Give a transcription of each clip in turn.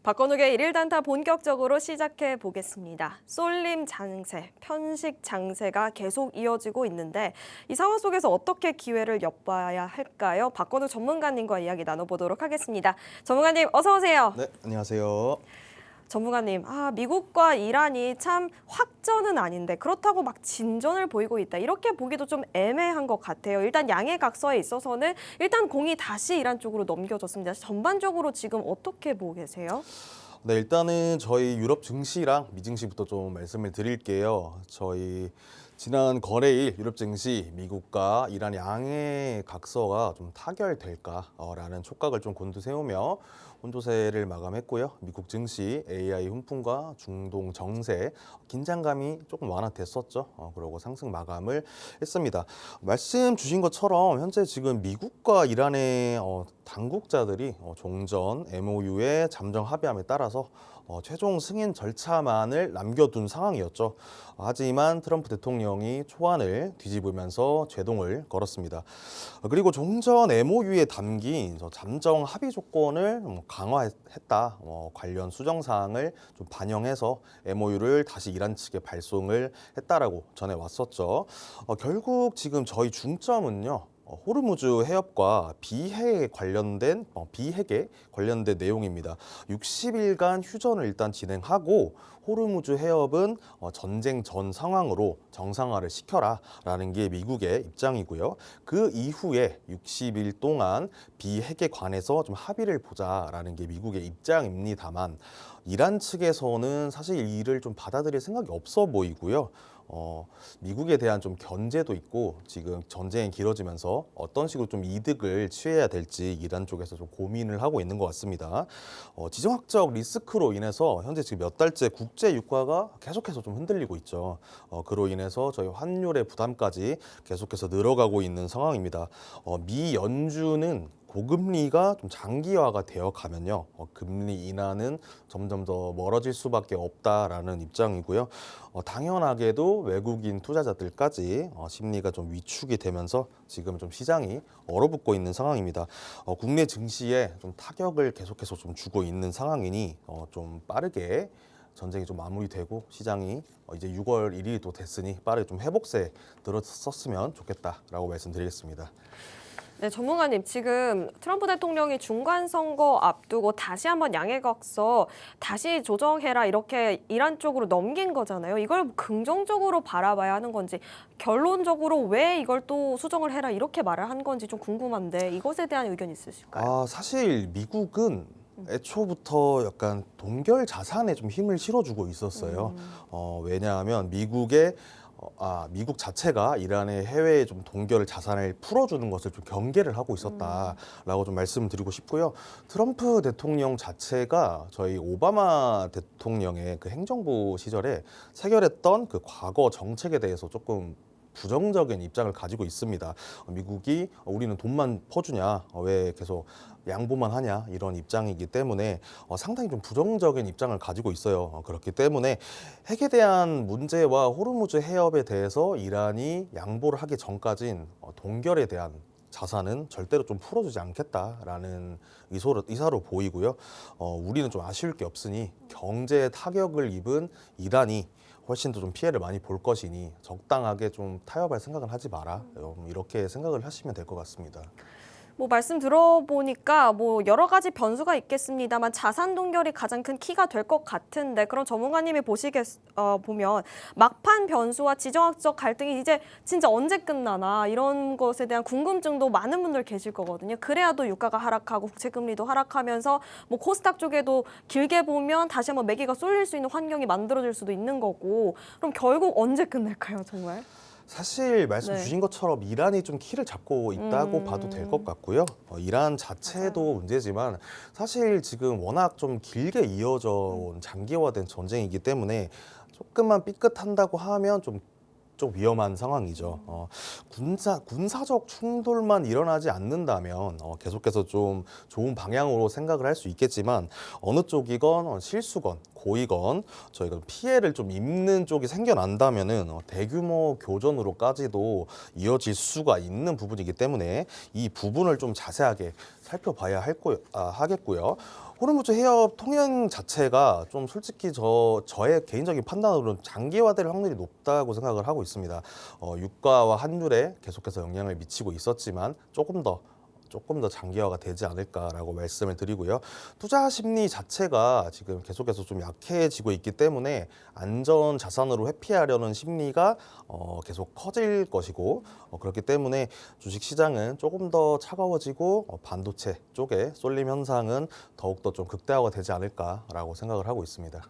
박건욱의 일일 단타 본격적으로 시작해 보겠습니다. 쏠림 장세, 편식 장세가 계속 이어지고 있는데 이 상황 속에서 어떻게 기회를 엿봐야 할까요? 박건욱 전문가님과 이야기 나눠보도록 하겠습니다. 전문가님 어서 오세요. 네, 안녕하세요. 전문가님, 미국과 이란이 참 확전은 아닌데 그렇다고 막 진전을 보이고 있다. 이렇게 보기도 좀 애매한 것 같아요. 일단 양해 각서에 있어서는 일단 공이 다시 이란 쪽으로 넘겨졌습니다. 전반적으로 지금 어떻게 보고 계세요? 네, 일단은 저희 유럽 증시랑 미증시부터 좀 말씀을 드릴게요. 저희 지난 거래일 유럽 증시 미국과 이란 양해 각서가 좀 타결될까라는 촉각을 좀 곤두세우며 혼조세를 마감했고요. 미국 증시 AI 훈풍과 중동 정세 긴장감이 조금 완화됐었죠. 그러고 상승 마감을 했습니다. 말씀 주신 것처럼 현재 지금 미국과 이란의 당국자들이 종전 MOU의 잠정 합의함에 따라서 최종 승인 절차만을 남겨둔 상황이었죠. 하지만 트럼프 대통령이 초안을 뒤집으면서 제동을 걸었습니다. 그리고 종전 MOU에 담긴 잠정 합의 조건을 강화했다. 관련 수정 사항을 좀 반영해서 MOU를 다시 이란 측에 발송을 했다라고 전해왔었죠. 결국 지금 저희 중점은요. 호르무즈 해협과 비핵에 관련된 내용입니다. 60일간 휴전을 일단 진행하고 호르무즈 해협은 전쟁 전 상황으로 정상화를 시켜라라는 게 미국의 입장이고요. 그 이후에 60일 동안 비핵에 관해서 좀 합의를 보자라는 게 미국의 입장입니다만 이란 측에서는 사실 이 일을 좀 받아들일 생각이 없어 보이고요. 미국에 대한 좀 견제도 있고 지금 전쟁이 길어지면서 어떤 식으로 좀 이득을 취해야 될지 이란 쪽에서 좀 고민을 하고 있는 것 같습니다. 지정학적 리스크로 인해서 현재 지금 몇 달째 국제 유가가 계속해서 좀 흔들리고 있죠. 그로 인해서 저희 환율의 부담까지 계속해서 늘어가고 있는 상황입니다. 미 연준은 고금리가 좀 장기화가 되어 가면요. 금리 인하는 점점 더 멀어질 수밖에 없다라는 입장이고요. 당연하게도 외국인 투자자들까지 심리가 좀 위축이 되면서 지금 좀 시장이 얼어붙고 있는 상황입니다. 국내 증시에 좀 타격을 계속해서 좀 주고 있는 상황이니 좀 빠르게 전쟁이 좀 마무리되고 시장이 이제 6월 1일이 또 됐으니 빠르게 좀 회복세에 들어섰으면 좋겠다라고 말씀드리겠습니다. 네, 전문가님, 지금 트럼프 대통령이 중간 선거 앞두고 다시 한번 양해각서 다시 조정해라 이렇게 이란 쪽으로 넘긴 거잖아요. 이걸 긍정적으로 바라봐야 하는 건지 결론적으로 왜 이걸 또 수정을 해라 이렇게 말을 한 건지 좀 궁금한데 이것에 대한 의견 있으실까요? 사실 미국은 애초부터 약간 동결 자산에 좀 힘을 실어주고 있었어요. 왜냐하면 미국 자체가 이란의 해외에 좀 동결 자산을 풀어주는 것을 좀 경계를 하고 있었다라고 좀 말씀드리고 싶고요. 트럼프 대통령 자체가 저희 오바마 대통령의 그 행정부 시절에 체결했던 그 과거 정책에 대해서 조금 부정적인 입장을 가지고 있습니다. 미국이 우리는 돈만 퍼주냐, 왜 계속 양보만 하냐 이런 입장이기 때문에 상당히 좀 부정적인 입장을 가지고 있어요. 그렇기 때문에 핵에 대한 문제와 호르무즈 해협에 대해서 이란이 양보를 하기 전까진 동결에 대한 자산은 절대로 좀 풀어주지 않겠다라는 의사로 보이고요. 우리는 좀 아쉬울 게 없으니 경제 타격을 입은 이란이 훨씬 더 좀 피해를 많이 볼 것이니 적당하게 좀 타협할 생각을 하지 마라. 이렇게 생각을 하시면 될 것 같습니다. 말씀 들어보니까 여러 가지 변수가 있겠습니다만 자산 동결이 가장 큰 키가 될 것 같은데 그럼 전문가님이 보면 막판 변수와 지정학적 갈등이 이제 진짜 언제 끝나나 이런 것에 대한 궁금증도 많은 분들 계실 거거든요. 그래야 또 유가가 하락하고 국채금리도 하락하면서 코스닥 쪽에도 길게 보면 다시 한번 매기가 쏠릴 수 있는 환경이 만들어질 수도 있는 거고 그럼 결국 언제 끝날까요, 정말? 사실 말씀 네. 주신 것처럼 이란이 좀 키를 잡고 있다고 봐도 될 것 같고요. 이란 자체도 문제지만 사실 지금 워낙 좀 길게 이어져 온 장기화된 전쟁이기 때문에 조금만 삐끗한다고 하면 좀 위험한 상황이죠. 군사적 충돌만 일어나지 않는다면 계속해서 좀 좋은 방향으로 생각을 할 수 있겠지만 어느 쪽이건 실수건 고이건 저희가 피해를 좀 입는 쪽이 생겨난다면은 대규모 교전으로까지도 이어질 수가 있는 부분이기 때문에 이 부분을 좀 자세하게 살펴봐야 하겠고요. 호르무즈 해협 통행 자체가 좀 솔직히 저의 개인적인 판단으로는 장기화될 확률이 높다고 생각을 하고 있습니다. 유가와 환율에 계속해서 영향을 미치고 있었지만 조금 더 장기화가 되지 않을까라고 말씀을 드리고요. 투자 심리 자체가 지금 계속해서 좀 약해지고 있기 때문에 안전 자산으로 회피하려는 심리가 계속 커질 것이고 그렇기 때문에 주식 시장은 조금 더 차가워지고 반도체 쪽에 쏠림 현상은 더욱더 좀 극대화가 되지 않을까라고 생각을 하고 있습니다.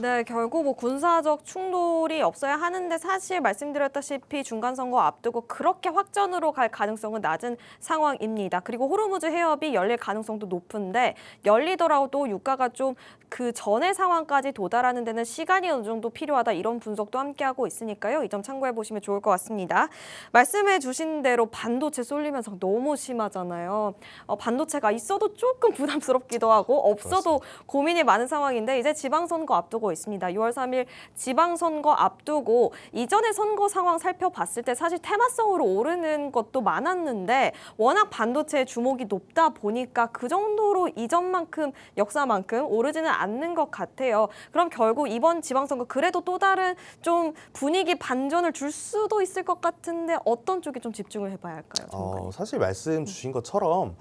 네, 결국 뭐 군사적 충돌이 없어야 하는데 사실 말씀드렸다시피 중간선거 앞두고 그렇게 확전으로 갈 가능성은 낮은 상황입니다. 그리고 호르무즈 해협이 열릴 가능성도 높은데 열리더라도 유가가 좀 그 전의 상황까지 도달하는 데는 시간이 어느 정도 필요하다 이런 분석도 함께하고 있으니까요. 이 점 참고해 보시면 좋을 것 같습니다. 말씀해 주신 대로 반도체 쏠림 현상 너무 심하잖아요. 반도체가 있어도 조금 부담스럽기도 하고 없어도 고민이 많은 상황인데 이제 지방선거 앞두고 있습니다. 6월 3일 지방선거 앞두고 이전의 선거 상황 살펴봤을 때 사실 테마성으로 오르는 것도 많았는데 워낙 반도체의 주목이 높다 보니까 그 정도로 이전만큼 역사만큼 오르지는 않는 것 같아요. 그럼 결국 이번 지방선거 그래도 또 다른 좀 분위기 반전을 줄 수도 있을 것 같은데 어떤 쪽에 좀 집중을 해봐야 할까요? 전문가님? 사실 말씀 주신 것처럼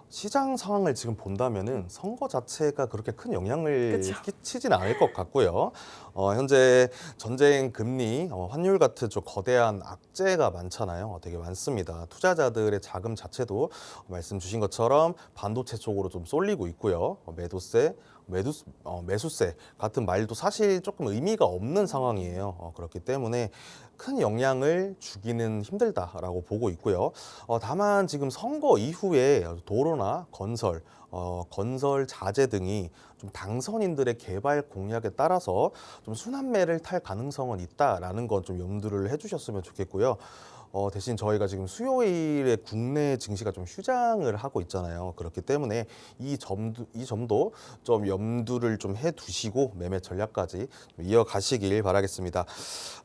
시장 상황을 지금 본다면은 선거 자체가 그렇게 큰 영향을 그쵸. 끼치지는 않을 것 같고요. 현재 전쟁, 금리, 환율 같은 좀 거대한 악재가 많잖아요. 되게 많습니다. 투자자들의 자금 자체도 말씀 주신 것처럼 반도체 쪽으로 좀 쏠리고 있고요. 매수세 같은 말도 사실 조금 의미가 없는 상황이에요. 그렇기 때문에 큰 영향을 주기는 힘들다라고 보고 있고요. 다만 지금 선거 이후에 도로나 건설 자재 등이 좀 당선인들의 개발 공약에 따라서 좀 순환매를 탈 가능성은 있다라는 건 좀 염두를 해주셨으면 좋겠고요. 대신 저희가 지금 수요일에 국내 증시가 좀 휴장을 하고 있잖아요. 그렇기 때문에 이 점도 좀 염두를 좀 해두시고 매매 전략까지 이어가시길 바라겠습니다.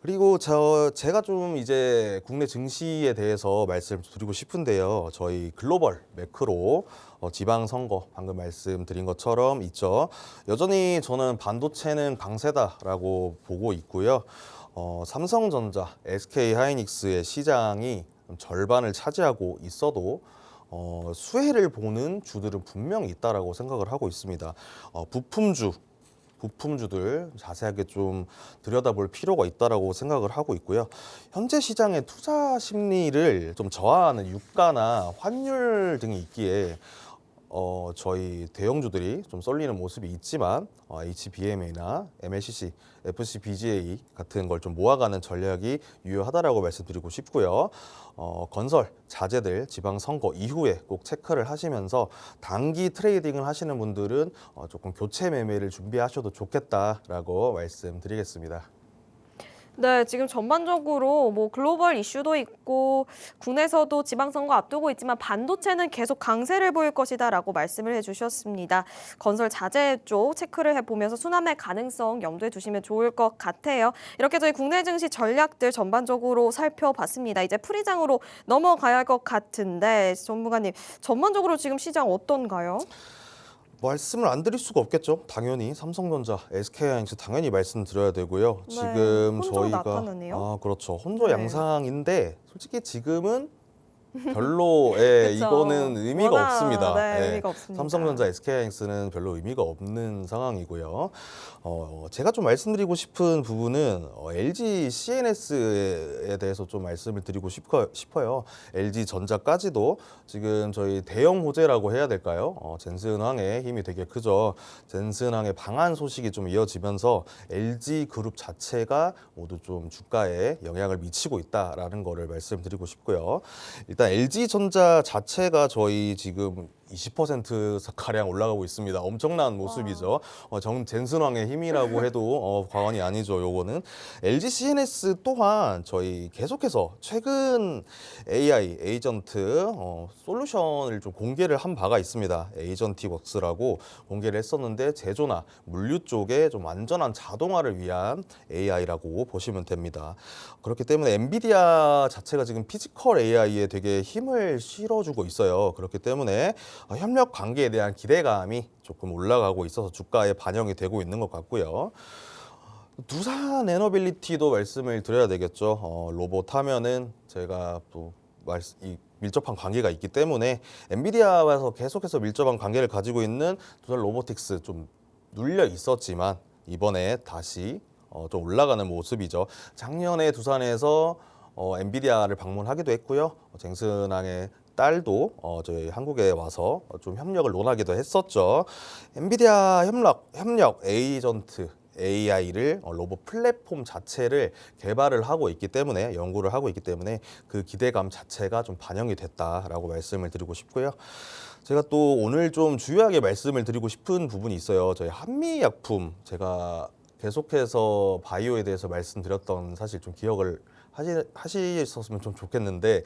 그리고 제가 좀 이제 국내 증시에 대해서 말씀드리고 싶은데요. 저희 글로벌 매크로 지방선거 방금 말씀드린 것처럼 있죠. 여전히 저는 반도체는 강세다라고 보고 있고요. 삼성전자, SK하이닉스의 시장이 절반을 차지하고 있어도 수혜를 보는 주들은 분명히 있다라고 생각을 하고 있습니다. 부품주들 자세하게 좀 들여다볼 필요가 있다라고 생각을 하고 있고요. 현재 시장의 투자 심리를 좀 저하하는 유가나 환율 등이 있기에 저희 대형주들이 좀 쏠리는 모습이 있지만 HBMA나 MLCC, FCBGA 같은 걸 좀 모아가는 전략이 유효하다라고 말씀드리고 싶고요. 건설, 자재들 지방선거 이후에 꼭 체크를 하시면서 단기 트레이딩을 하시는 분들은 조금 교체 매매를 준비하셔도 좋겠다라고 말씀드리겠습니다. 네, 지금 전반적으로 뭐 글로벌 이슈도 있고 국내에서도 지방선거 앞두고 있지만 반도체는 계속 강세를 보일 것이다라고 말씀을 해주셨습니다. 건설 자재 쪽 체크를 해보면서 순환매 가능성 염두에 두시면 좋을 것 같아요. 이렇게 저희 국내 증시 전략들 전반적으로 살펴봤습니다. 이제 풀이장으로 넘어가야 할 것 같은데 전문가님 전반적으로 지금 시장 어떤가요? 말씀을 안 드릴 수가 없겠죠. 당연히 삼성전자, SK하이닉스 당연히 말씀드려야 되고요. 네, 지금 혼조 저희가 나타나네요. 그렇죠. 혼조 네. 양상인데 솔직히 지금은 별로 그쵸. 이거는 의미가 워낙, 없습니다. 네, 예, 의미가 없습니다. 삼성전자, SK하이닉스는 별로 의미가 없는 상황이고요. 제가 좀 말씀드리고 싶은 부분은 LG CNS에 대해서 좀 말씀을 드리고 싶어요. LG 전자까지도 지금 저희 대형 호재라고 해야 될까요? 젠슨항의 힘이 되게 크죠. 젠슨항의 방한 소식이 좀 이어지면서 LG 그룹 자체가 모두 좀 주가에 영향을 미치고 있다라는 거를 말씀드리고 싶고요. 일단 LG전자 자체가 저희 지금 20%가량 올라가고 있습니다. 엄청난 모습이죠. 젠슨왕의 힘이라고 해도 과언이 아니죠. 요거는 LG CNS 또한 저희 계속해서 최근 AI 에이전트 솔루션을 좀 공개를 한 바가 있습니다. 에이전티웍스라고 공개를 했었는데 제조나 물류 쪽에 좀 완전한 자동화를 위한 AI라고 보시면 됩니다. 그렇기 때문에 엔비디아 자체가 지금 피지컬 AI에 되게 힘을 실어주고 있어요. 그렇기 때문에 협력 관계에 대한 기대감이 조금 올라가고 있어서 주가에 반영이 되고 있는 것 같고요. 두산 에너빌리티도 말씀을 드려야 되겠죠. 로봇 하면은 제가 또 이 밀접한 관계가 있기 때문에 엔비디아와서 계속해서 밀접한 관계를 가지고 있는 두산 로보틱스 좀 눌려 있었지만 이번에 다시 좀 올라가는 모습이죠. 작년에 두산에서 엔비디아를 방문하기도 했고요. 쟁슨왕의 딸도 저희 한국에 와서 좀 협력을 논하기도 했었죠. 엔비디아 협력 에이전트 AI를 로봇 플랫폼 자체를 개발을 하고 있기 때문에 연구를 하고 있기 때문에 그 기대감 자체가 좀 반영이 됐다라고 말씀을 드리고 싶고요. 제가 또 오늘 좀 주요하게 말씀을 드리고 싶은 부분이 있어요. 저희 한미약품 제가 계속해서 바이오에 대해서 말씀드렸던 사실 좀 기억을 하셨으면 좀 좋겠는데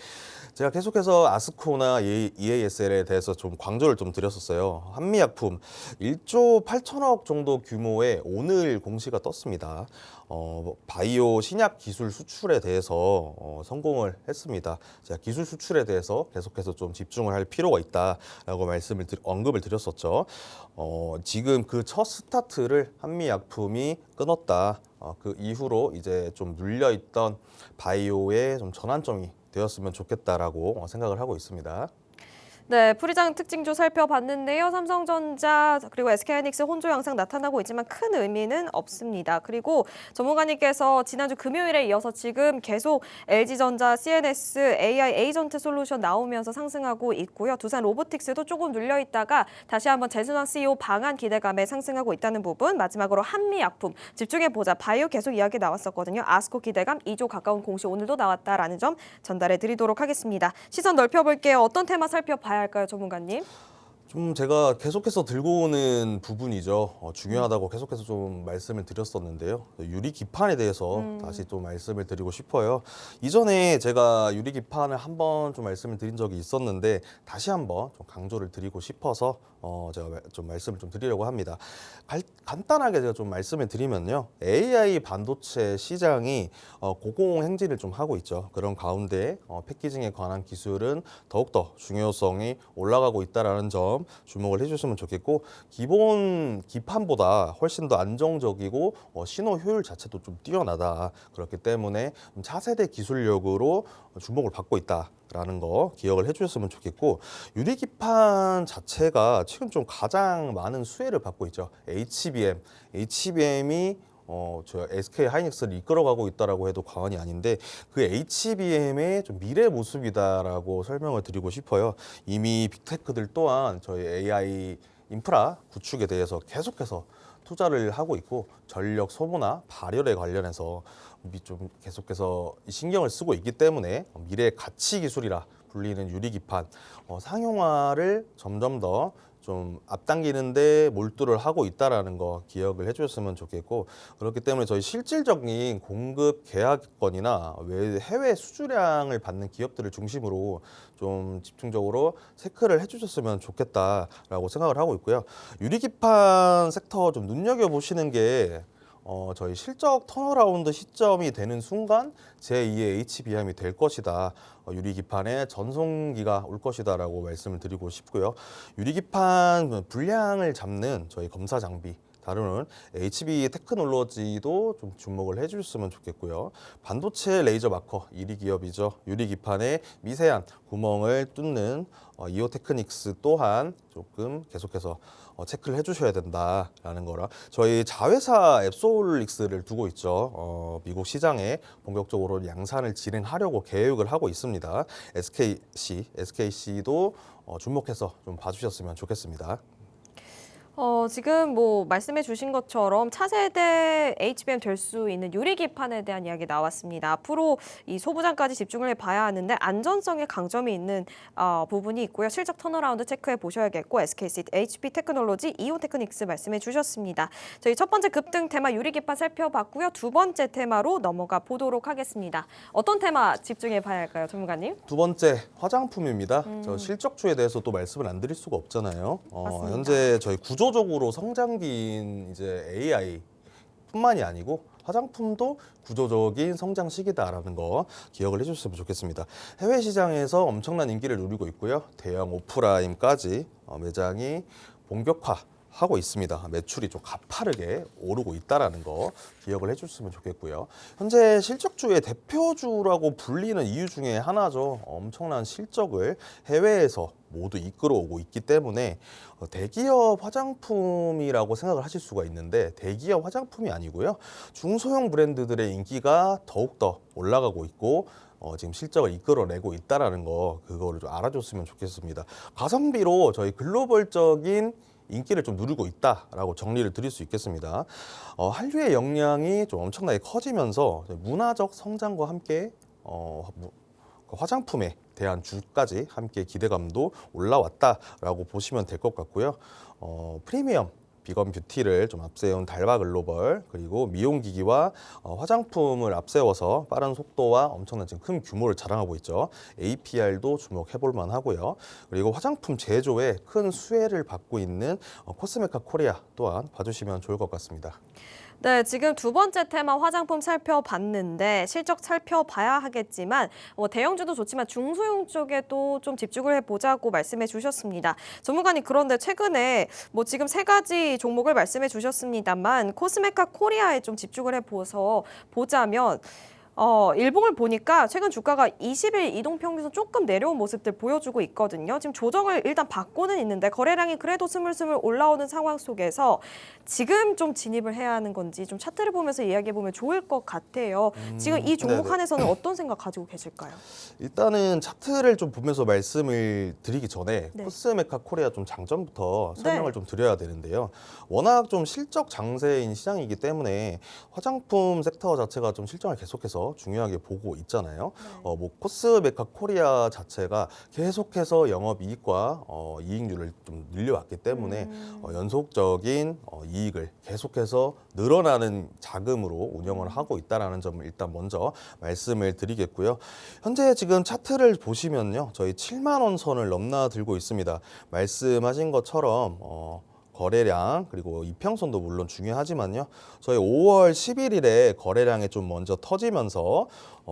제가 계속해서 아스코나 EASL에 대해서 좀 강조를 좀 드렸었어요. 한미약품 1조 8천억 정도 규모의 오늘 공시가 떴습니다. 바이오 신약 기술 수출에 대해서 성공을 했습니다. 제가 기술 수출에 대해서 계속해서 좀 집중을 할 필요가 있다라고 언급을 드렸었죠. 지금 그 첫 스타트를 한미약품이 끊었다. 그 이후로 이제 좀 눌려있던 바이오의 좀 전환점이 되었으면 좋겠다라고 생각을 하고 있습니다. 네, 프리장 특징주 살펴봤는데요. 삼성전자 그리고 SK하이닉스 혼조 양상 나타나고 있지만 큰 의미는 없습니다. 그리고 전문가님께서 지난주 금요일에 이어서 지금 계속 LG전자, CNS, AI 에이전트 솔루션 나오면서 상승하고 있고요. 두산 로보틱스도 조금 눌려 있다가 다시 한번 젠슨왕 CEO 방한 기대감에 상승하고 있다는 부분. 마지막으로 한미약품 집중해보자. 바이오 계속 이야기 나왔었거든요. 아스코 기대감 2조 가까운 공시 오늘도 나왔다라는 점 전달해 드리도록 하겠습니다. 시선 넓혀볼게요. 어떤 테마 살펴봐야 할까요, 전문가님? 좀 제가 계속해서 들고 오는 부분이죠. 중요하다고 계속해서 좀 말씀을 드렸었는데요. 유리 기판에 대해서 다시 좀 말씀을 드리고 싶어요. 이전에 제가 유리 기판을 한번 좀 말씀을 드린 적이 있었는데 다시 한번 좀 강조를 드리고 싶어서 제가 좀 말씀을 좀 드리려고 합니다. 간단하게 제가 좀 말씀을 드리면요. AI 반도체 시장이 고공행진을 좀 하고 있죠. 그런 가운데 패키징에 관한 기술은 더욱더 중요성이 올라가고 있다는 점 주목을 해주시면 좋겠고 기본 기판보다 훨씬 더 안정적이고 신호 효율 자체도 좀 뛰어나다. 그렇기 때문에 차세대 기술력으로 주목을 받고 있다라는 거 기억을 해주셨으면 좋겠고 유리 기판 자체가 지금 좀 가장 많은 수혜를 받고 있죠. HBM이 저 SK 하이닉스를 이끌어가고 있다라고 해도 과언이 아닌데 그 HBM의 좀 미래 모습이다라고 설명을 드리고 싶어요. 이미 빅테크들 또한 저희 AI 인프라 구축에 대해서 계속해서 투자를 하고 있고 전력 소모나 발열에 관련해서 좀 계속해서 신경을 쓰고 있기 때문에 미래 가치 기술이라 불리는 유리 기판 상용화를 점점 더 좀 앞당기는데 몰두를 하고 있다라는 거 기억을 해주셨으면 좋겠고 그렇기 때문에 저희 실질적인 공급 계약건이나 해외 수주량을 받는 기업들을 중심으로 좀 집중적으로 체크를 해주셨으면 좋겠다라고 생각을 하고 있고요. 유리기판 섹터 좀 눈여겨보시는 게 저희 실적 턴어라운드 시점이 되는 순간 제2의 HBM이 될 것이다. 유리기판의 전성기가 올 것이다라고 말씀을 드리고 싶고요. 유리기판 분량을 잡는 저희 검사 장비 다루는 HB 테크놀로지도 좀 주목을 해주셨으면 좋겠고요. 반도체 레이저 마커 1위 기업이죠. 유리기판의 미세한 구멍을 뚫는 이오테크닉스 또한 조금 계속해서 체크를 해주셔야 된다라는 거라 저희 자회사 앱솔릭스를 두고 있죠. 미국 시장에 본격적으로 양산을 진행하려고 계획을 하고 있습니다. SKC도 주목해서 좀 봐주셨으면 좋겠습니다. 지금 뭐 말씀해 주신 것처럼 차세대 HBM 될 수 있는 유리기판에 대한 이야기 나왔습니다. 앞으로 이 소부장까지 집중을 해봐야 하는데 안전성에 강점이 있는 부분이 있고요. 실적 턴어라운드 체크해 보셔야겠고 SKC, HP 테크놀로지, 이오테크닉스 말씀해 주셨습니다. 저희 첫 번째 급등 테마 유리기판 살펴봤고요. 두 번째 테마로 넘어가 보도록 하겠습니다. 어떤 테마 집중해 봐야 할까요, 전문가님? 두 번째 화장품입니다. 저 실적주에 대해서 또 말씀을 안 드릴 수가 없잖아요. 현재 저희 구조적으로 성장기인 이제 AI뿐만이 아니고 화장품도 구조적인 성장 시기다라는 거 기억을 해주셨으면 좋겠습니다. 해외 시장에서 엄청난 인기를 누리고 있고요. 대형 오프라인까지 매장이 본격화하고 있습니다. 매출이 좀 가파르게 오르고 있다는 거 기억을 해주셨으면 좋겠고요. 현재 실적주의 대표주라고 불리는 이유 중에 하나죠. 엄청난 실적을 해외에서 모두 이끌어오고 있기 때문에 대기업 화장품이라고 생각을 하실 수가 있는데 대기업 화장품이 아니고요. 중소형 브랜드들의 인기가 더욱더 올라가고 있고 지금 실적을 이끌어내고 있다는 거 그거를 좀 알아줬으면 좋겠습니다. 가성비로 저희 글로벌적인 인기를 좀 누리고 있다라고 정리를 드릴 수 있겠습니다. 한류의 역량이 좀 엄청나게 커지면서 문화적 성장과 함께 화장품에 대한 주까지 함께 기대감도 올라왔다라고 보시면 될 것 같고요. 프리미엄 비건 뷰티를 좀 앞세운 달바 글로벌 그리고 미용기기와 화장품을 앞세워서 빠른 속도와 엄청난 지금 큰 규모를 자랑하고 있죠. APR도 주목해볼 만하고요. 그리고 화장품 제조에 큰 수혜를 받고 있는 코스메카 코리아 또한 봐주시면 좋을 것 같습니다. 네, 지금 두 번째 테마 화장품 살펴봤는데 실적 살펴봐야 하겠지만 대형주도 좋지만 중소형 쪽에도 좀 집중을 해보자고 말씀해 주셨습니다. 전문가님 그런데 최근에 지금 세 가지 종목을 말씀해 주셨습니다만 코스메카 코리아에 좀 집중을 해보서 보자면 일봉을 보니까 최근 주가가 20일 이동평균선 조금 내려온 모습들 보여주고 있거든요. 지금 조정을 일단 받고는 있는데 거래량이 그래도 스물스물 올라오는 상황 속에서 지금 좀 진입을 해야 하는 건지 좀 차트를 보면서 이야기해보면 좋을 것 같아요. 지금 이 종목 네네. 한에서는 어떤 생각 가지고 계실까요? 일단은 차트를 좀 보면서 말씀을 드리기 전에 네. 코스메카 코리아 좀 장점부터 설명을 네. 좀 드려야 되는데요. 워낙 좀 실적 장세인 시장이기 때문에 화장품 섹터 자체가 좀 실적을 계속해서 중요하게 보고 있잖아요. 코스메카 코리아 자체가 계속해서 영업이익과 이익률을 좀 늘려왔기 때문에 연속적인 이익을 계속해서 늘어나는 자금으로 운영을 하고 있다는 점을 일단 먼저 말씀을 드리겠고요. 현재 지금 차트를 보시면요. 저희 7만 원 선을 넘나들고 있습니다. 말씀하신 것처럼 거래량 그리고 이평선도 물론 중요하지만요. 저희 5월 11일에 거래량이 좀 먼저 터지면서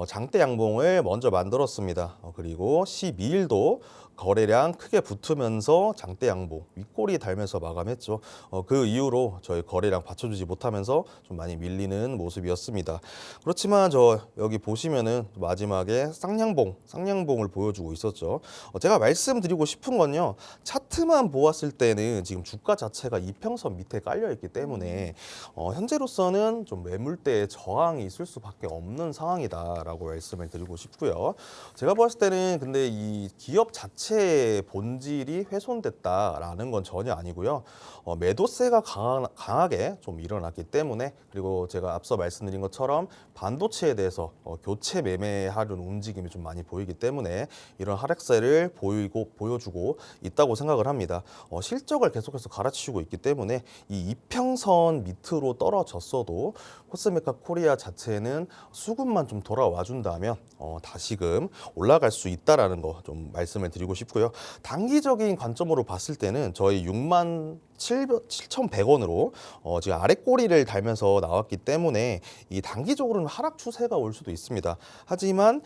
장대 양봉을 먼저 만들었습니다. 그리고 12일도 거래량 크게 붙으면서 장대 양봉 윗꼬리 달면서 마감했죠. 그 이후로 저희 거래량 받쳐주지 못하면서 좀 많이 밀리는 모습이었습니다. 그렇지만 저 여기 보시면은 마지막에 쌍양봉을 보여주고 있었죠. 제가 말씀드리고 싶은 건요. 차트만 보았을 때는 지금 주가 자체가 이평선 밑에 깔려 있기 때문에 현재로서는 좀 매물대에 저항이 있을 수밖에 없는 상황이다라고 말씀을 드리고 싶고요. 제가 봤을 때는 근데 이 기업 자체의 본질이 훼손됐다라는 건 전혀 아니고요. 매도세가 강하게 좀 일어났기 때문에 그리고 제가 앞서 말씀드린 것처럼 반도체에 대해서 교체 매매하려는 움직임이 좀 많이 보이기 때문에 이런 하락세를 보여주고 있다고 생각을 합니다. 실적을 계속해서 갈아치우고 있기 때문에 이 이평선 밑으로 떨어졌어도 코스메카 코리아 자체는 수급만 좀 돌아와 준다면 다시금 올라갈 수 있다라는 거 좀 말씀을 드리고 싶고요. 단기적인 관점으로 봤을 때는 저희 67,100원으로 지금 아랫꼬리를 달면서 나왔기 때문에 이 단기적으로는 하락 추세가 올 수도 있습니다. 하지만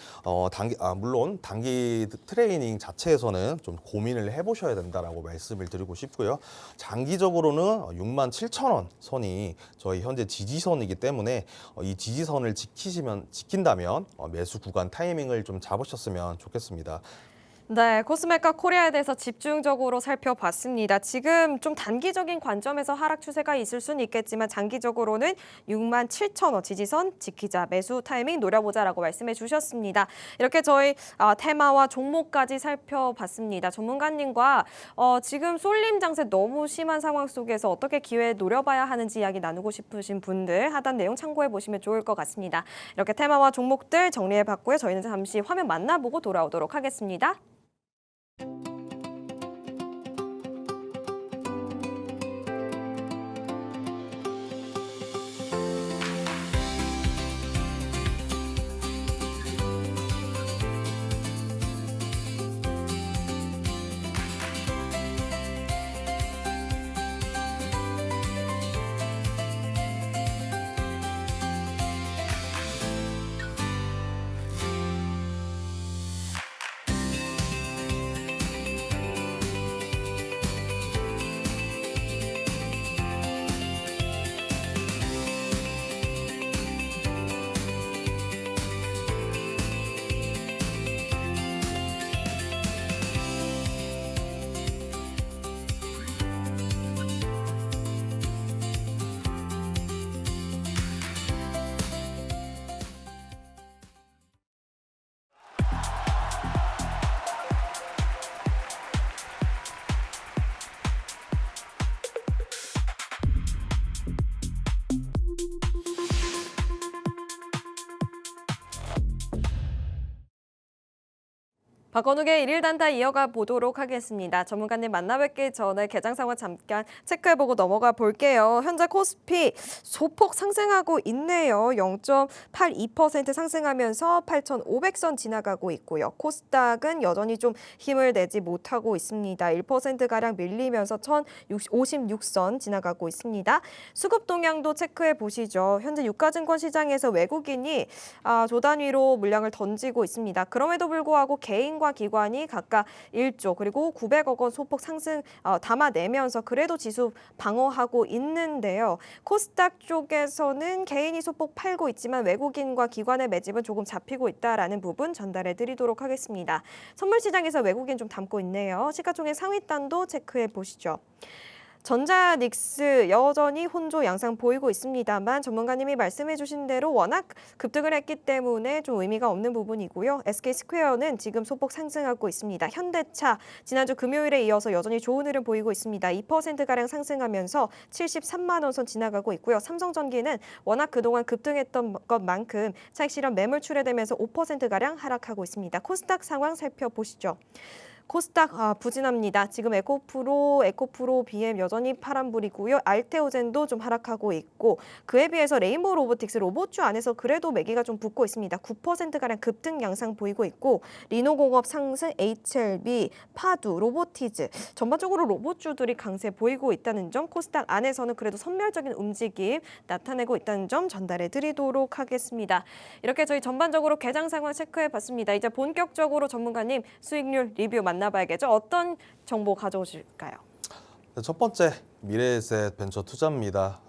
물론 단기 트레이닝 자체에서는 좀 고민을 해보셔야 된다라고 말씀을 드리고 싶고요. 장기적으로는 67,000원 선이 저희 현재 지지선이기 때문에 이 지지선을 지킨다면 매수 구간 타이밍을 좀 잡으셨으면 좋겠습니다. 네, 코스메카 코리아에 대해서 집중적으로 살펴봤습니다. 지금 좀 단기적인 관점에서 하락 추세가 있을 수는 있겠지만 장기적으로는 67,000원 지지선 지키자, 매수 타이밍 노려보자라고 말씀해 주셨습니다. 이렇게 저희 테마와 종목까지 살펴봤습니다. 전문가님과 지금 쏠림 장세 너무 심한 상황 속에서 어떻게 기회 노려봐야 하는지 이야기 나누고 싶으신 분들 하단 내용 참고해 보시면 좋을 것 같습니다. 이렇게 테마와 종목들 정리해봤고요. 저희는 잠시 화면 만나보고 돌아오도록 하겠습니다. 박건욱의 일일 단타 이어가 보도록 하겠습니다. 전문가님 만나뵙기 전에 개장 상황 잠깐 체크해보고 넘어가 볼게요. 현재 코스피 소폭 상승하고 있네요. 0.82% 상승하면서 8,500선 지나가고 있고요. 코스닥은 여전히 좀 힘을 내지 못하고 있습니다. 1%가량 밀리면서 1,056선 지나가고 있습니다. 수급 동향도 체크해 보시죠. 현재 유가증권 시장에서 외국인이 조 단위로 물량을 던지고 있습니다. 그럼에도 불구하고 개인과 기관이 각각 1조 그리고 900억 원 소폭 상승 담아내면서 그래도 지수 방어하고 있는데요. 코스닥 쪽에서는 개인이 소폭 팔고 있지만 외국인과 기관의 매집은 조금 잡히고 있다라는 부분 전달해 드리도록 하겠습니다. 선물 시장에서 외국인 좀 담고 있네요. 시가총액 상위단도 체크해 보시죠. 전자닉스 여전히 혼조 양상 보이고 있습니다만 전문가님이 말씀해 주신 대로 워낙 급등을 했기 때문에 좀 의미가 없는 부분이고요. SK스퀘어는 지금 소폭 상승하고 있습니다. 현대차 지난주 금요일에 이어서 여전히 좋은 흐름 보이고 있습니다. 2%가량 상승하면서 73만 원 선 지나가고 있고요. 삼성전기는 워낙 그동안 급등했던 것만큼 차익 실현 매물 출회되면서 5%가량 하락하고 있습니다. 코스닥 상황 살펴보시죠. 코스닥 부진합니다. 지금 에코프로, BM 여전히 파란불이고요. 알테오젠도 좀 하락하고 있고 그에 비해서 레인보우 로보틱스 로봇주 안에서 그래도 매기가 좀 붙고 있습니다. 9%가량 급등 양상 보이고 있고 리노공업 상승, HLB, 파두, 로보티즈 전반적으로 로봇주들이 강세 보이고 있다는 점 코스닥 안에서는 그래도 선멸적인 움직임 나타내고 있다는 점 전달해 드리도록 하겠습니다. 이렇게 저희 전반적으로 개장 상황 체크해 봤습니다. 이제 본격적으로 전문가님 수익률 리뷰 만나봐야겠죠. 어떤 정보 가져오실까요? 첫 번째 미래에셋 벤처 투자입니다.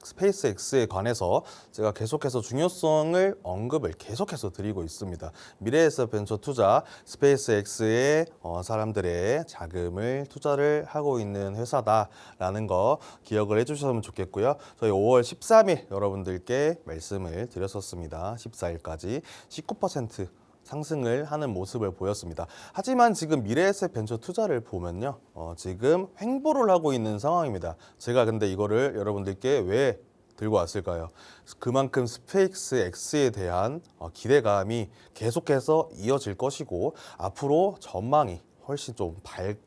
스페이스X에 관해서 제가 계속해서 중요성을 언급을 계속해서 드리고 있습니다. 미래에셋 벤처 투자 스페이스X에 사람들의 자금을 투자를 하고 있는 회사다라는 거 기억을 해주셨으면 좋겠고요. 저희 5월 13일 여러분들께 말씀을 드렸었습니다. 14일까지 19% 상승을 하는 모습을 보였습니다. 하지만 지금 미래에셋 벤처 투자를 보면요. 지금 횡보를 하고 있는 상황입니다. 제가 근데 이거를 여러분들께 왜 들고 왔을까요? 그만큼 스페이스X에 대한 기대감이 계속해서 이어질 것이고 앞으로 전망이 훨씬 좀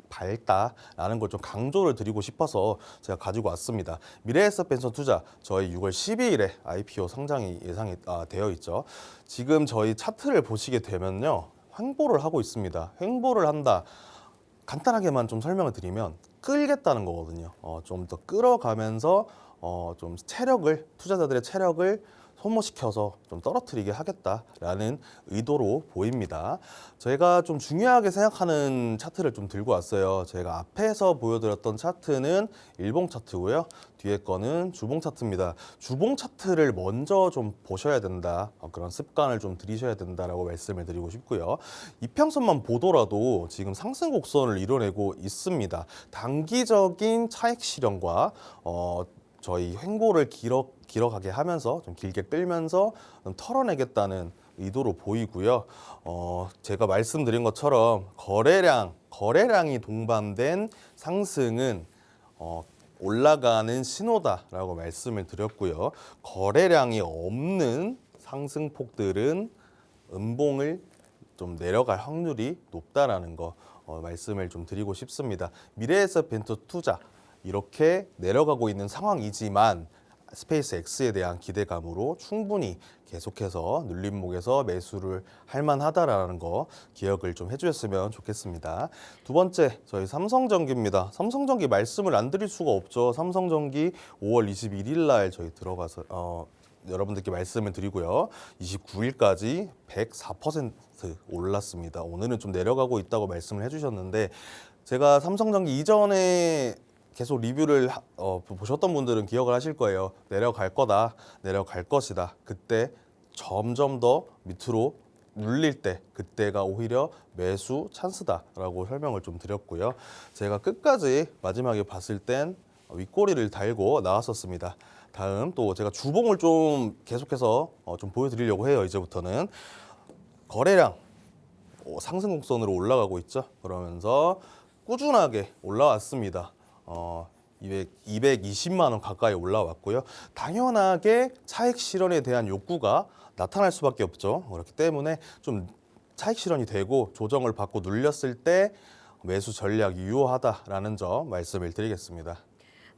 밝다라는 걸 좀 강조를 드리고 싶어서 제가 가지고 왔습니다. 미래에셋 벤처 투자 저희 6월 12일에 IPO 상장이 예상이 되어 있죠. 지금 저희 차트를 보시게 되면요. 횡보를 하고 있습니다. 횡보를 한다. 간단하게만 좀 설명을 드리면 끌겠다는 거거든요. 좀 더 끌어가면서 좀 투자자들의 체력을 소모시켜서 좀 떨어뜨리게 하겠다라는 의도로 보입니다. 저희가 좀 중요하게 생각하는 차트를 좀 들고 왔어요. 제가 앞에서 보여드렸던 차트는 일봉 차트고요. 뒤에 거는 주봉 차트입니다. 주봉 차트를 먼저 좀 보셔야 된다. 그런 습관을 좀 들이셔야 된다라고 말씀을 드리고 싶고요. 이평선만 보더라도 지금 상승 곡선을 이뤄내고 있습니다. 단기적인 차익 실현과 저희 횡보를 길어가게 하면서 좀 길게 끌면서 좀 털어내겠다는 의도로 보이고요. 제가 말씀드린 것처럼 거래량이 동반된 상승은 올라가는 신호다라고 말씀을 드렸고요. 거래량이 없는 상승폭들은 음봉을 좀 내려갈 확률이 높다라는 거 말씀을 좀 드리고 싶습니다. 미래에셋 벤처 투자 이렇게 내려가고 있는 상황이지만 스페이스X에 대한 기대감으로 충분히 계속해서 눌림목에서 매수를 할 만하다라는 거 기억을 좀 해주셨으면 좋겠습니다. 두 번째, 저희 삼성전기입니다. 삼성전기 말씀을 안 드릴 수가 없죠. 삼성전기 5월 21일 날 저희 들어가서 여러분들께 말씀을 드리고요. 29일까지 104% 올랐습니다. 오늘은 좀 내려가고 있다고 말씀을 해주셨는데 제가 삼성전기 이전에 계속 리뷰를 보셨던 분들은 기억을 하실 거예요. 내려갈 거다, 내려갈 것이다. 그때 점점 더 밑으로 눌릴 때 그때가 오히려 매수 찬스다라고 설명을 좀 드렸고요. 제가 끝까지 마지막에 봤을 땐 윗꼬리를 달고 나왔었습니다. 다음 또 제가 주봉을 좀 계속해서 좀 보여드리려고 해요. 이제부터는 거래량 상승 곡선으로 올라가고 있죠. 그러면서 꾸준하게 올라왔습니다. 220만 원 가까이 올라왔고요. 당연하게 차익 실현에 대한 욕구가 나타날 수밖에 없죠. 그렇기 때문에 좀 차익 실현이 되고 조정을 받고 눌렸을 때 매수 전략이 유효하다라는 점 말씀을 드리겠습니다.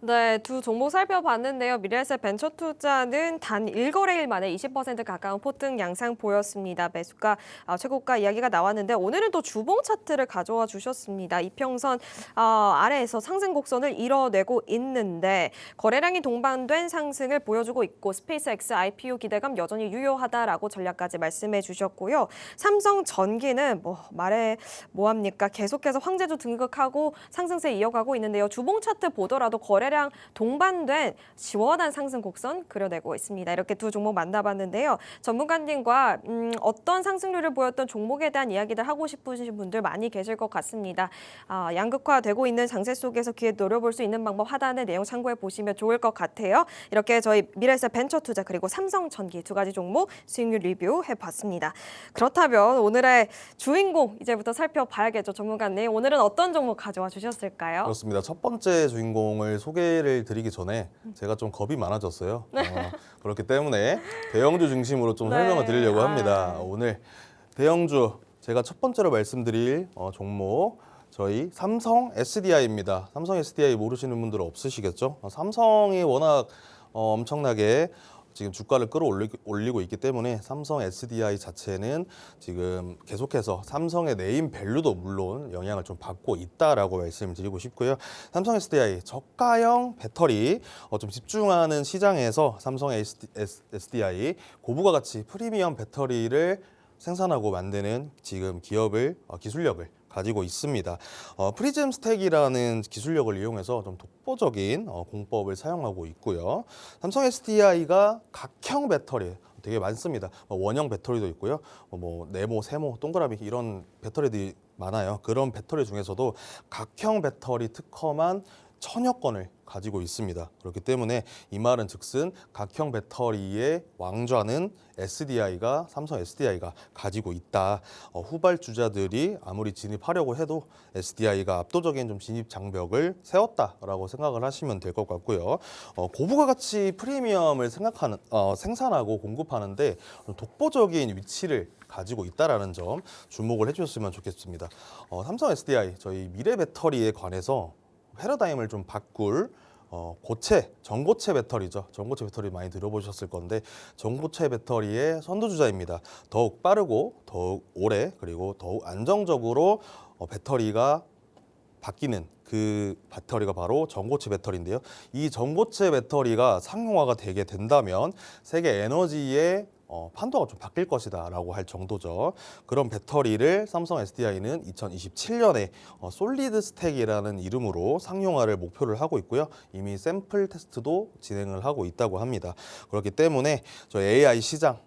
네, 두 종목 살펴봤는데요. 미래에셋 벤처투자는 단 1거래일 만에 20% 가까운 폭등 양상 보였습니다. 매수가 최고가 이야기가 나왔는데 오늘은 또 주봉 차트를 가져와 주셨습니다. 이평선 아래에서 상승 곡선을 이뤄내고 있는데 거래량이 동반된 상승을 보여주고 있고 스페이스X IPO 기대감 여전히 유효하다라고 전략까지 말씀해 주셨고요. 삼성전기는 말해 뭐합니까? 계속해서 황제주 등극하고 상승세 이어가고 있는데요. 주봉 차트 보더라도 거래량 동반된 시원한 상승 곡선 그려내고 있습니다. 이렇게 두 종목 만나봤는데요. 전문가님과 어떤 상승률을 보였던 종목에 대한 이야기들 하고 싶으신 분들 많이 계실 것 같습니다. 양극화되고 있는 장세 속에서 기회 노려볼 수 있는 방법 하단의 내용 참고해 보시면 좋을 것 같아요. 이렇게 저희 미래에셋 벤처투자 그리고 삼성전기 두 가지 종목 수익률 리뷰 해봤습니다. 그렇다면 오늘의 주인공 이제부터 살펴봐야겠죠. 전문가님 오늘은 어떤 종목 가져와 주셨을까요? 그렇습니다. 첫 번째 주인공을 소개를 드리기 전에 제가 좀 겁이 많아졌어요. 그렇기 때문에 대형주 중심으로 좀 네. 설명을 드리려고 합니다. 오늘 대형주 제가 첫 번째로 말씀드릴 종목 저희 삼성 SDI입니다. 삼성 SDI 모르시는 분들은 없으시겠죠? 삼성이 워낙 엄청나게 지금 주가를 끌어올리고 있기 때문에 삼성 SDI 자체는 지금 계속해서 삼성의 네임 밸류도 물론 영향을 좀 받고 있다라고 말씀드리고 싶고요. 삼성 SDI 저가형 배터리 좀 집중하는 시장에서 삼성 SDI 고부가 가치 프리미엄 배터리를 생산하고 만드는 지금 기술력을 가지고 있습니다. 프리즘 스택이라는 기술력을 이용해서 좀 독보적인 공법을 사용하고 있고요. 삼성 SDI가 각형 배터리 되게 많습니다. 원형 배터리도 있고요. 네모, 세모, 동그라미 이런 배터리들이 많아요. 그런 배터리 중에서도 각형 배터리 특허만 1000여 건을 가지고 있습니다. 그렇기 때문에 이 말은 즉슨 각형 배터리의 왕좌는 삼성 SDI가 가지고 있다. 후발주자들이 아무리 진입하려고 해도 SDI가 압도적인 좀 진입 장벽을 세웠다라고 생각을 하시면 될 것 같고요. 고부가 가치 프리미엄을 생산하고 공급하는데 독보적인 위치를 가지고 있다라는 점 주목을 해주셨으면 좋겠습니다. 삼성 SDI 저희 미래 배터리에 관해서 패러다임을 좀 바꿀 전고체 배터리죠. 전고체 배터리 많이 들어보셨을 건데 전고체 배터리의 선두주자입니다. 더욱 빠르고 더욱 오래 그리고 더욱 안정적으로 배터리가 바뀌는 그 배터리가 바로 전고체 배터리인데요. 이 전고체 배터리가 상용화가 되게 된다면 세계 에너지의 판도가 좀 바뀔 것이다 라고 할 정도죠. 그런 배터리를 삼성 SDI는 2027년에 솔리드 스택이라는 이름으로 상용화를 목표를 하고 있고요. 이미 샘플 테스트도 진행을 하고 있다고 합니다. 그렇기 때문에 저 AI 시장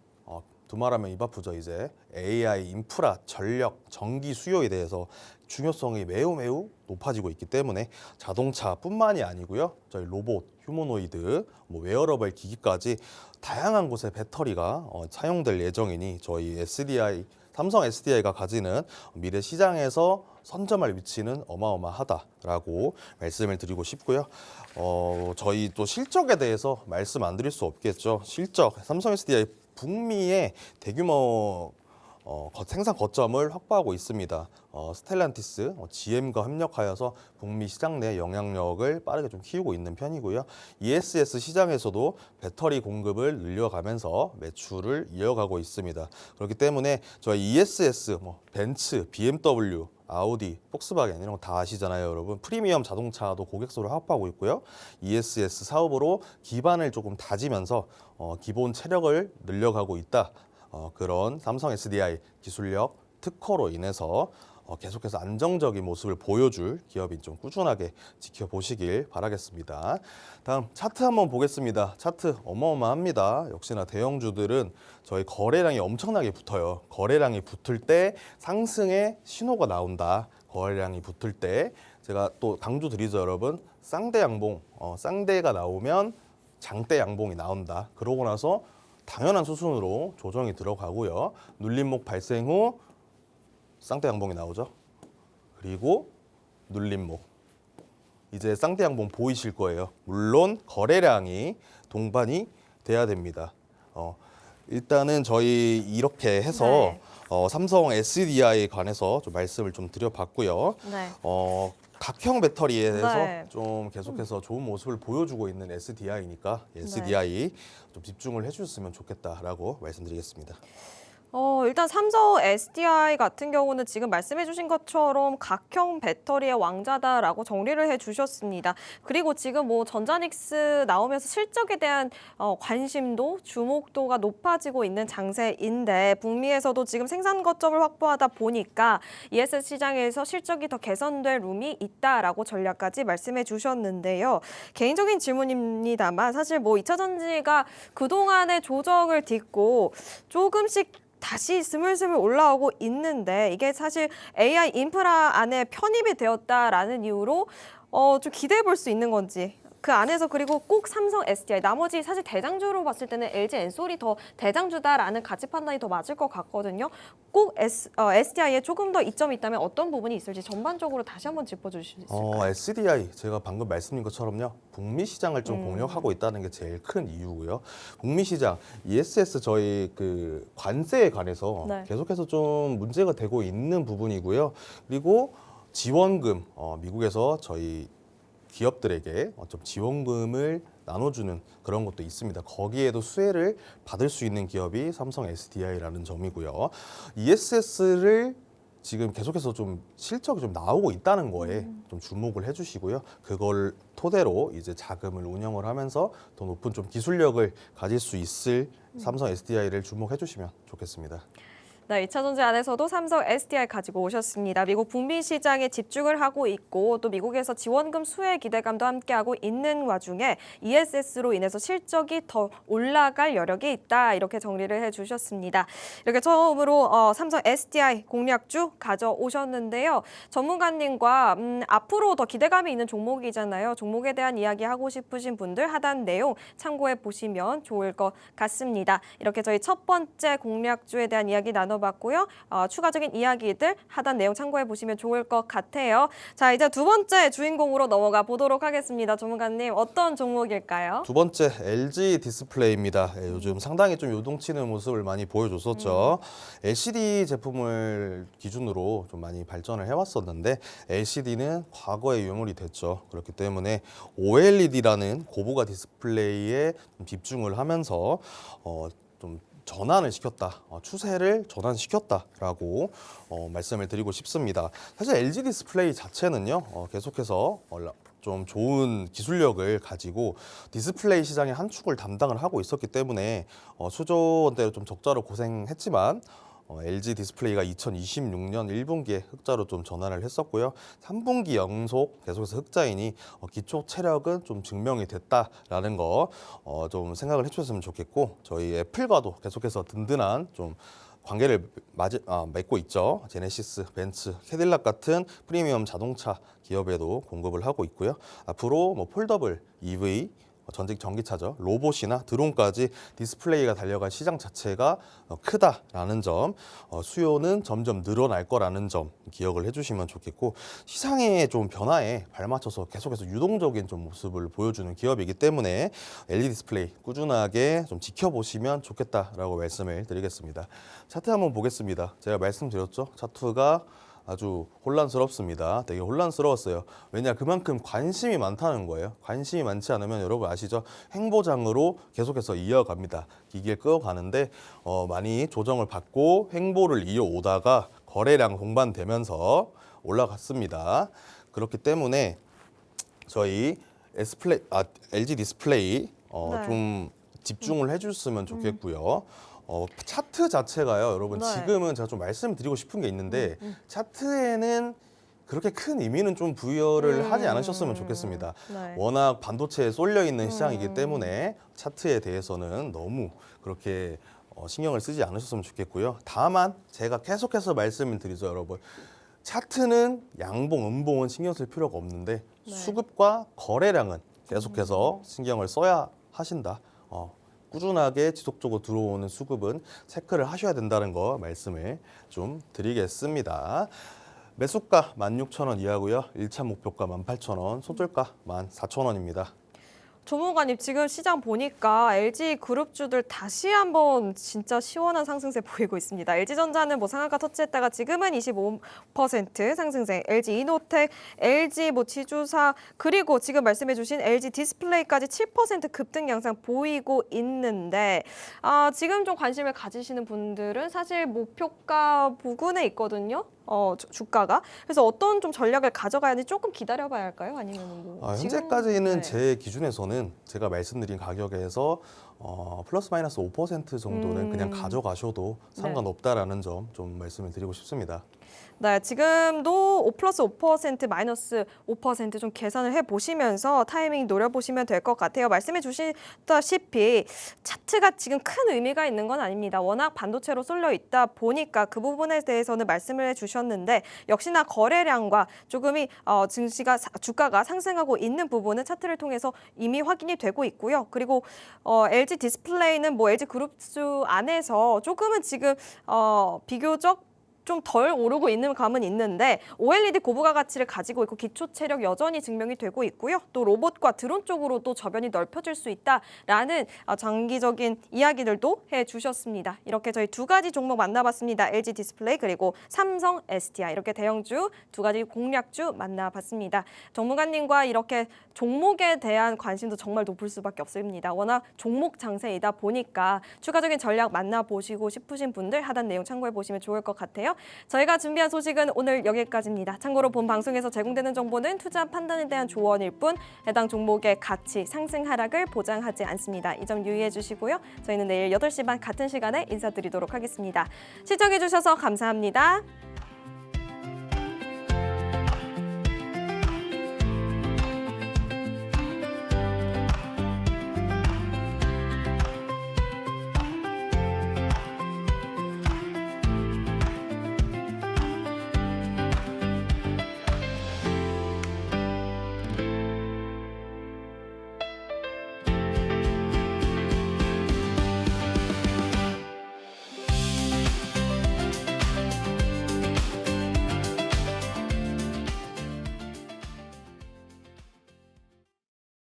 두말하면 입 아프죠. 이제 AI 인프라, 전력, 전기 수요에 대해서 중요성이 매우 높아지고 있기 때문에 자동차뿐만이 아니고요. 저희 로봇, 휴머노이드, 웨어러블 기기까지 다양한 곳에 배터리가 사용될 예정이니 저희 삼성 SDI가 가지는 미래 시장에서 선점할 위치는 어마어마하다라고 말씀을 드리고 싶고요. 저희 또 실적에 대해서 말씀 안 드릴 수 없겠죠. 실적, 삼성 SDI 북미의 대규모 생산 거점을 확보하고 있습니다. 스텔란티스, GM과 협력하여서 북미 시장 내 영향력을 빠르게 좀 키우고 있는 편이고요. ESS 시장에서도 배터리 공급을 늘려가면서 매출을 이어가고 있습니다. 그렇기 때문에 저희 ESS, 벤츠, BMW, 아우디, 폭스바겐 이런 거 다 아시잖아요, 여러분. 프리미엄 자동차도 고객수를 확보하고 있고요. ESS 사업으로 기반을 조금 다지면서 기본 체력을 늘려가고 있다. 그런 삼성 SDI 기술력 특허로 인해서 계속해서 안정적인 모습을 보여줄 기업인 좀 꾸준하게 지켜보시길 바라겠습니다. 다음 차트 한번 보겠습니다. 차트 어마어마합니다. 역시나 대형주들은 저희 거래량이 엄청나게 붙어요. 거래량이 붙을 때 상승의 신호가 나온다. 거래량이 붙을 때 제가 또 강조 드리죠, 여러분. 쌍대 양봉, 쌍대가 나오면 장대 양봉이 나온다. 그러고 나서 당연한 수순으로 조정이 들어가고요. 눌림목 발생 후 쌍대 양봉이 나오죠. 그리고 눌림목. 이제 쌍대 양봉 보이실 거예요. 물론 거래량이 동반이 돼야 됩니다. 일단은 저희 이렇게 해서 네. 삼성 SDI에 관해서 좀 말씀을 좀 드려봤고요. 네. 각형 배터리에 대해서 네. 좀 계속해서 좋은 모습을 보여주고 있는 SDI니까 SDI 좀 집중을 해주셨으면 좋겠다라고 말씀드리겠습니다. 일단 삼성 SDI 같은 경우는 지금 말씀해주신 것처럼 각형 배터리의 왕자다라고 정리를 해주셨습니다. 그리고 지금 뭐 전자닉스 나오면서 실적에 대한 관심도 주목도가 높아지고 있는 장세인데 북미에서도 지금 생산 거점을 확보하다 보니까 ESS 시장에서 실적이 더 개선될 룸이 있다라고 전략까지 말씀해주셨는데요. 개인적인 질문입니다만 사실 뭐 2차 전지가 그동안의 조정을 딛고 조금씩 다시 스물스물 올라오고 있는데 이게 사실 AI 인프라 안에 편입이 되었다라는 이유로 좀 기대해 볼 수 있는 건지 그 안에서 그리고 꼭 삼성 SDI 나머지 사실 대장주로 봤을 때는 LG 엔솔이 더 대장주다라는 가치 판단이 더 맞을 것 같거든요. 꼭 SDI에 조금 더 이점이 있다면 어떤 부분이 있을지 전반적으로 다시 한번 짚어주실 수 있을까요? SDI 제가 방금 말씀드린 것처럼요. 북미 시장을 좀 공략하고 있다는 게 제일 큰 이유고요. 북미 시장 ESS 저희 그 관세에 관해서 네. 계속해서 좀 문제가 되고 있는 부분이고요. 그리고 지원금 미국에서 저희 기업들에게 좀 지원금을 나눠주는 그런 것도 있습니다. 거기에도 수혜를 받을 수 있는 기업이 삼성 SDI라는 점이고요. ESS를 지금 계속해서 좀 실적이 좀 나오고 있다는 거에 좀 주목을 해주시고요. 그걸 토대로 이제 자금을 운영을 하면서 더 높은 좀 기술력을 가질 수 있을 삼성 SDI를 주목해 주시면 좋겠습니다. 네, 2차 전지 안에서도 삼성 SDI 가지고 오셨습니다. 미국 북미 시장에 집중을 하고 있고 또 미국에서 지원금 수혜 기대감도 함께하고 있는 와중에 ESS로 인해서 실적이 더 올라갈 여력이 있다 이렇게 정리를 해주셨습니다. 이렇게 처음으로 삼성 SDI 공략주 가져오셨는데요. 전문가님과 앞으로 더 기대감이 있는 종목이잖아요. 종목에 대한 이야기 하고 싶으신 분들 하단 내용 참고해 보시면 좋을 것 같습니다. 이렇게 저희 첫 번째 공략주에 대한 이야기 나눠봤고요. 추가적인 이야기들 하단 내용 참고해 보시면 좋을 것 같아요. 자, 이제 두 번째 주인공으로 넘어가 보도록 하겠습니다. 전문가님, 어떤 종목일까요? 두 번째 LG 디스플레이입니다. 요즘 상당히 좀 요동치는 모습을 많이 보여줬었죠. LCD 제품을 기준으로 좀 많이 발전을 해왔었는데 LCD는 과거의 유물이 됐죠. 그렇기 때문에 OLED라는 고부가 디스플레이에 좀 집중을 하면서 좀 전환을 시켰다, 추세를 전환시켰다라고 말씀을 드리고 싶습니다. 사실 LG 디스플레이 자체는요, 계속해서 좀 좋은 기술력을 가지고 디스플레이 시장의 한 축을 담당을 하고 있었기 때문에 수조 원대로 좀 적자로 고생했지만 LG 디스플레이가 2026년 1분기에 흑자로 좀 전환을 했었고요. 3분기 연속 계속해서 흑자이니 기초 체력은 좀 증명이 됐다라는 거 좀 생각을 해주셨으면 좋겠고 저희 애플과도 계속해서 든든한 좀 관계를 맺고 있죠. 제네시스, 벤츠, 캐딜락 같은 프리미엄 자동차 기업에도 공급을 하고 있고요. 앞으로 뭐 폴더블 EV 전기차죠. 로봇이나 드론까지 디스플레이가 달려간 시장 자체가 크다라는 점, 수요는 점점 늘어날 거라는 점 기억을 해주시면 좋겠고 시장의 좀 변화에 발맞춰서 계속해서 유동적인 좀 모습을 보여주는 기업이기 때문에 LED 디스플레이 꾸준하게 좀 지켜보시면 좋겠다라고 말씀을 드리겠습니다. 차트 한번 보겠습니다. 제가 말씀드렸죠. 차트가 아주 혼란스럽습니다. 되게 혼란스러웠어요. 왜냐 그만큼 관심이 많다는 거예요. 관심이 많지 않으면 여러분 아시죠? 횡보장으로 계속해서 이어갑니다. 기기를 끌어가는데 많이 조정을 받고 횡보를 이어오다가 거래량 동반되면서 올라갔습니다. 그렇기 때문에 저희 LG 디스플레이 네. 좀 집중을 해줬으면 좋겠고요. 차트 자체가요, 여러분 네. 지금은 제가 좀 말씀드리고 싶은 게 있는데 차트에는 그렇게 큰 의미는 좀 부여를 하지 않으셨으면 좋겠습니다. 네. 워낙 반도체에 쏠려 있는 시장이기 때문에 차트에 대해서는 너무 그렇게 신경을 쓰지 않으셨으면 좋겠고요. 다만 제가 계속해서 말씀을 드리죠, 여러분. 차트는 양봉, 음봉은 신경 쓸 필요가 없는데 네. 수급과 거래량은 계속해서 신경을 써야 하신다. 꾸준하게 지속적으로 들어오는 수급은 체크를 하셔야 된다는 거 말씀을 좀 드리겠습니다. 매수가 16,000원 이하고요. 1차 목표가 18,000원, 손절가 14,000원입니다. 조무관님 지금 시장 보니까 LG 그룹주들 다시 한번 진짜 시원한 상승세 보이고 있습니다. LG전자는 뭐 상한가 터치했다가 지금은 25% 상승세, LG 이노텍, LG 뭐 지주사 그리고 지금 말씀해주신 LG 디스플레이까지 7% 급등 양상 보이고 있는데 지금 좀 관심을 가지시는 분들은 사실 목표가 부근에 있거든요. 주가가. 그래서 어떤 좀 전략을 가져가야 하는지 조금 기다려봐야 할까요? 아니면 뭐 현재까지는 지금- 제 기준에서는 제가 말씀드린 가격에서 플러스 마이너스 5% 정도는 그냥 가져가셔도 상관없다라는 점 좀 말씀을 드리고 싶습니다. 네, 지금도 5 플러스 5% 마이너스 5% 좀 계산을 해보시면서 타이밍 노려보시면 될 것 같아요. 말씀해 주시다시피 차트가 지금 큰 의미가 있는 건 아닙니다. 워낙 반도체로 쏠려 있다 보니까 그 부분에 대해서는 말씀을 해주셨는데 역시나 거래량과 조금이 주가가 상승하고 있는 부분은 차트를 통해서 이미 확인이 되고 있고요. 그리고 LG 디스플레이는 뭐 LG 그룹주 안에서 조금은 지금 비교적 좀 덜 오르고 있는 감은 있는데 OLED 고부가 가치를 가지고 있고 기초 체력 여전히 증명이 되고 있고요. 또 로봇과 드론 쪽으로도 저변이 넓혀질 수 있다라는 장기적인 이야기들도 해주셨습니다. 이렇게 저희 두 가지 종목 만나봤습니다. LG 디스플레이 그리고 삼성 SDI 이렇게 대형주 두 가지 공략주 만나봤습니다. 전문가님과 이렇게 종목에 대한 관심도 정말 높을 수밖에 없습니다. 워낙 종목 장세이다 보니까 추가적인 전략 만나보시고 싶으신 분들 하단 내용 참고해 보시면 좋을 것 같아요. 저희가 준비한 소식은 오늘 여기까지입니다. 참고로 본 방송에서 제공되는 정보는 투자 판단에 대한 조언일 뿐 해당 종목의 가치, 상승 하락을 보장하지 않습니다. 이 점 유의해 주시고요. 저희는 내일 8시 반 같은 시간에 인사드리도록 하겠습니다. 시청해 주셔서 감사합니다.